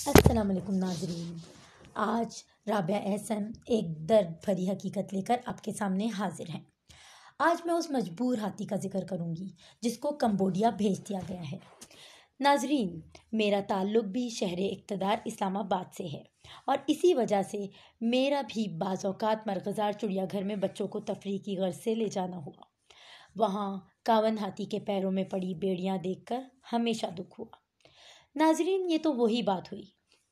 السلام علیکم ناظرین، آج رابعہ احسن ایک درد بھری حقیقت لے کر آپ کے سامنے حاضر ہیں۔ آج میں اس مجبور ہاتھی کا ذکر کروں گی جس کو کمبوڈیا بھیج دیا گیا ہے۔ ناظرین، میرا تعلق بھی شہر اقتدار اسلام آباد سے ہے اور اسی وجہ سے میرا بھی بعض اوقات مرغزار چڑیا گھر میں بچوں کو تفریح کی غرض سے لے جانا ہوا۔ وہاں کاون ہاتھی کے پیروں میں پڑی بیڑیاں دیکھ کر ہمیشہ دکھ ہوا۔ ناظرین، یہ تو وہی بات ہوئی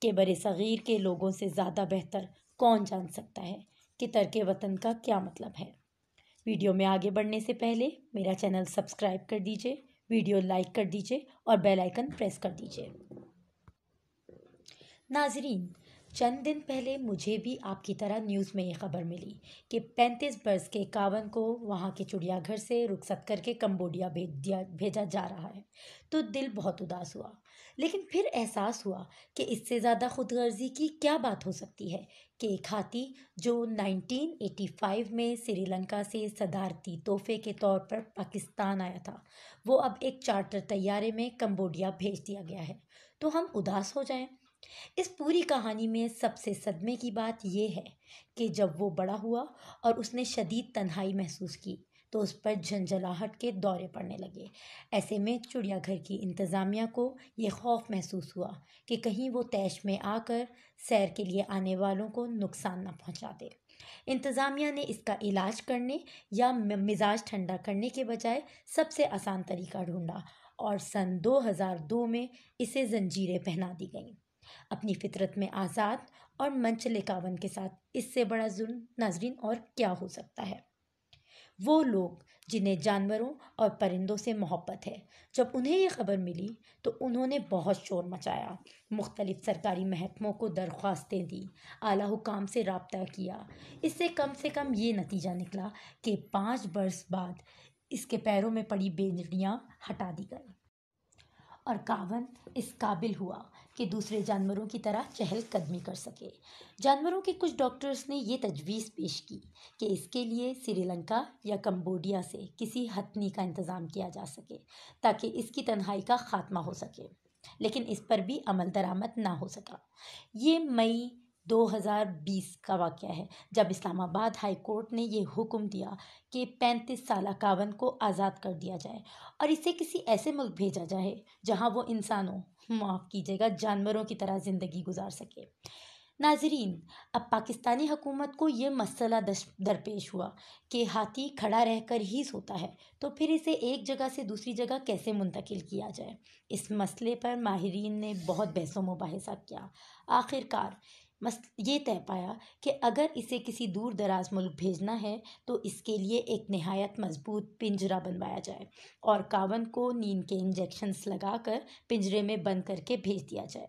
کہ برِ صغیر کے لوگوں سے زیادہ بہتر کون جان سکتا ہے کہ ترک وطن کا کیا مطلب ہے۔ ویڈیو میں آگے بڑھنے سے پہلے میرا چینل سبسکرائب کر دیجئے، ویڈیو لائک کر دیجئے اور بیل آئیکن پریس کر دیجئے۔ ناظرین، چند دن پہلے مجھے بھی آپ کی طرح نیوز میں یہ خبر ملی کہ 35 برس کے کاون کو وہاں کے چڑیا گھر سے رخصت کر کے کمبوڈیا بھیجا جا رہا ہے تو دل بہت اداس ہوا، لیکن پھر احساس ہوا کہ اس سے زیادہ خود غرضی کی کیا بات ہو سکتی ہے کہ ایک ہاتھی جو 1985 میں سری لنکا سے صدارتی تحفے کے طور پر پاکستان آیا تھا، وہ اب ایک چارٹر طیارے میں کمبوڈیا بھیج دیا گیا ہے تو ہم اداس ہو جائیں۔ اس پوری کہانی میں سب سے صدمے کی بات یہ ہے کہ جب وہ بڑا ہوا اور اس نے شدید تنہائی محسوس کی تو اس پر جھنجھلاہٹ کے دورے پڑنے لگے۔ ایسے میں چڑیا گھر کی انتظامیہ کو یہ خوف محسوس ہوا کہ کہیں وہ طیش میں آ کر سیر کے لیے آنے والوں کو نقصان نہ پہنچا دے۔ انتظامیہ نے اس کا علاج کرنے یا مزاج ٹھنڈا کرنے کے بجائے سب سے آسان طریقہ ڈھونڈا اور سن 2002 میں اسے زنجیریں پہنا دی گئیں۔ اپنی فطرت میں آزاد اور منچلے کاون کے ساتھ اس سے بڑا ظلم ناظرین اور کیا ہو سکتا ہے۔ وہ لوگ جنہیں جانوروں اور پرندوں سے محبت ہے، جب انہیں یہ خبر ملی تو انہوں نے بہت شور مچایا، مختلف سرکاری محکموں کو درخواستیں دیں، اعلیٰ حکام سے رابطہ کیا۔ اس سے کم یہ نتیجہ نکلا کہ 5 برس بعد اس کے پیروں میں پڑی بیڑیاں ہٹا دی گئیں اور کاون اس قابل ہوا کہ دوسرے جانوروں کی طرح چہل قدمی کر سکے۔ جانوروں کے کچھ ڈاکٹرز نے یہ تجویز پیش کی کہ اس کے لیے سری لنکا یا کمبوڈیا سے کسی ہتھنی کا انتظام کیا جا سکے تاکہ اس کی تنہائی کا خاتمہ ہو سکے، لیکن اس پر بھی عمل درآمد نہ ہو سکا۔ یہ مئی 2020 کا واقعہ ہے جب اسلام آباد ہائی کورٹ نے یہ حکم دیا کہ 35 سالہ کاون کو آزاد کر دیا جائے اور اسے کسی ایسے ملک بھیجا جائے جہاں وہ انسانوں، معاف کیجیے گا، جانوروں کی طرح زندگی گزار سکے۔ ناظرین، اب پاکستانی حکومت کو یہ مسئلہ درپیش ہوا کہ ہاتھی کھڑا رہ کر ہی سوتا ہے تو پھر اسے ایک جگہ سے دوسری جگہ کیسے منتقل کیا جائے۔ اس مسئلے پر ماہرین نے بہت بحث و مباحثہ کیا۔ آخر کار یہ طے پایا کہ اگر اسے کسی دور دراز ملک بھیجنا ہے تو اس کے لیے ایک نہایت مضبوط پنجرہ بنوایا جائے اور کاون کو نیند کے انجیکشنز لگا کر پنجرے میں بند کر کے بھیج دیا جائے۔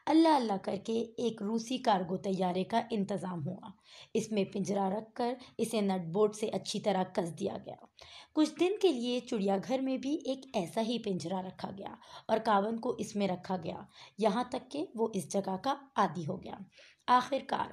اللہ کر کے ایک روسی کارگو طیارے کا انتظام ہوا۔ اس میں پنجرہ رکھ کر اسے نٹ بورڈ سے اچھی طرح کس دیا گیا۔ کچھ دن کے لیے چڑیا گھر میں بھی ایک ایسا ہی پنجرہ رکھا گیا اور کاون کو اس میں رکھا گیا یہاں تک کہ وہ اس جگہ کا عادی ہو گیا۔ آخر کار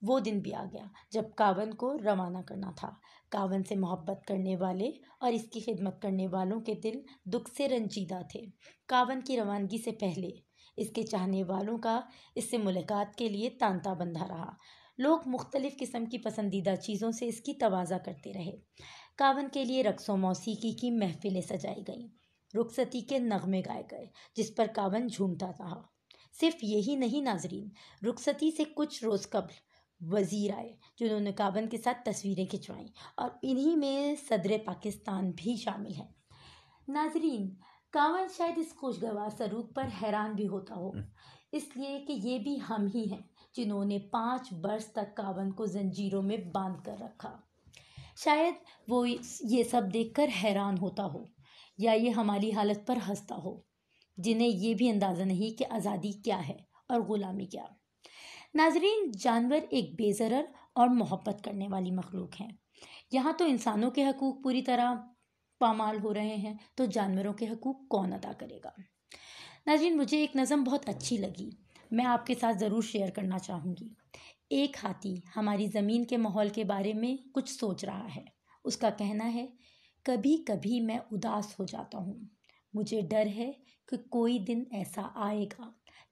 وہ دن بھی آ گیا جب کاون کو روانہ کرنا تھا۔ کاون سے محبت کرنے والے اور اس کی خدمت کرنے والوں کے دل دکھ سے رنجیدہ تھے۔ کاون کی روانگی سے پہلے اس کے چاہنے والوں کا اس سے ملاقات کے لیے تانتا بندھا رہا۔ لوگ مختلف قسم کی پسندیدہ چیزوں سے اس کی تواضع کرتے رہے۔ کاون کے لیے رقص و موسیقی کی محفلیں سجائی گئیں، رخصتی کے نغمے گائے گئے جس پر کاون جھومتا رہا۔ صرف یہی نہیں ناظرین، رخصتی سے کچھ روز قبل وزیر آئے جنہوں نے کاون کے ساتھ تصویریں کھنچوائیں اور انہی میں صدر پاکستان بھی شامل ہیں۔ ناظرین، کاون شاید اس خوشگوار سلوک پر حیران بھی ہوتا ہو، اس لیے کہ یہ بھی ہم ہی ہیں جنہوں نے 5 برس تک کاون کو زنجیروں میں باندھ کر رکھا۔ شاید وہ یہ سب دیکھ کر حیران ہوتا ہو یا یہ ہماری حالت پر ہنستا ہو، جنہیں یہ بھی اندازہ نہیں کہ آزادی کیا ہے اور غلامی کیا۔ ناظرین، جانور ایک بے ضرر اور محبت کرنے والی مخلوق ہیں۔ یہاں تو انسانوں کے حقوق پوری طرح پامال ہو رہے ہیں تو جانوروں کے حقوق کون ادا کرے گا؟ ناظرین، مجھے ایک نظم بہت اچھی لگی، میں آپ کے ساتھ ضرور شیئر کرنا چاہوں گی۔ ایک ہاتھی ہماری زمین کے ماحول کے بارے میں کچھ سوچ رہا ہے۔ اس کا کہنا ہے، کبھی کبھی میں اداس ہو جاتا ہوں، مجھے ڈر ہے کہ کوئی دن ایسا آئے گا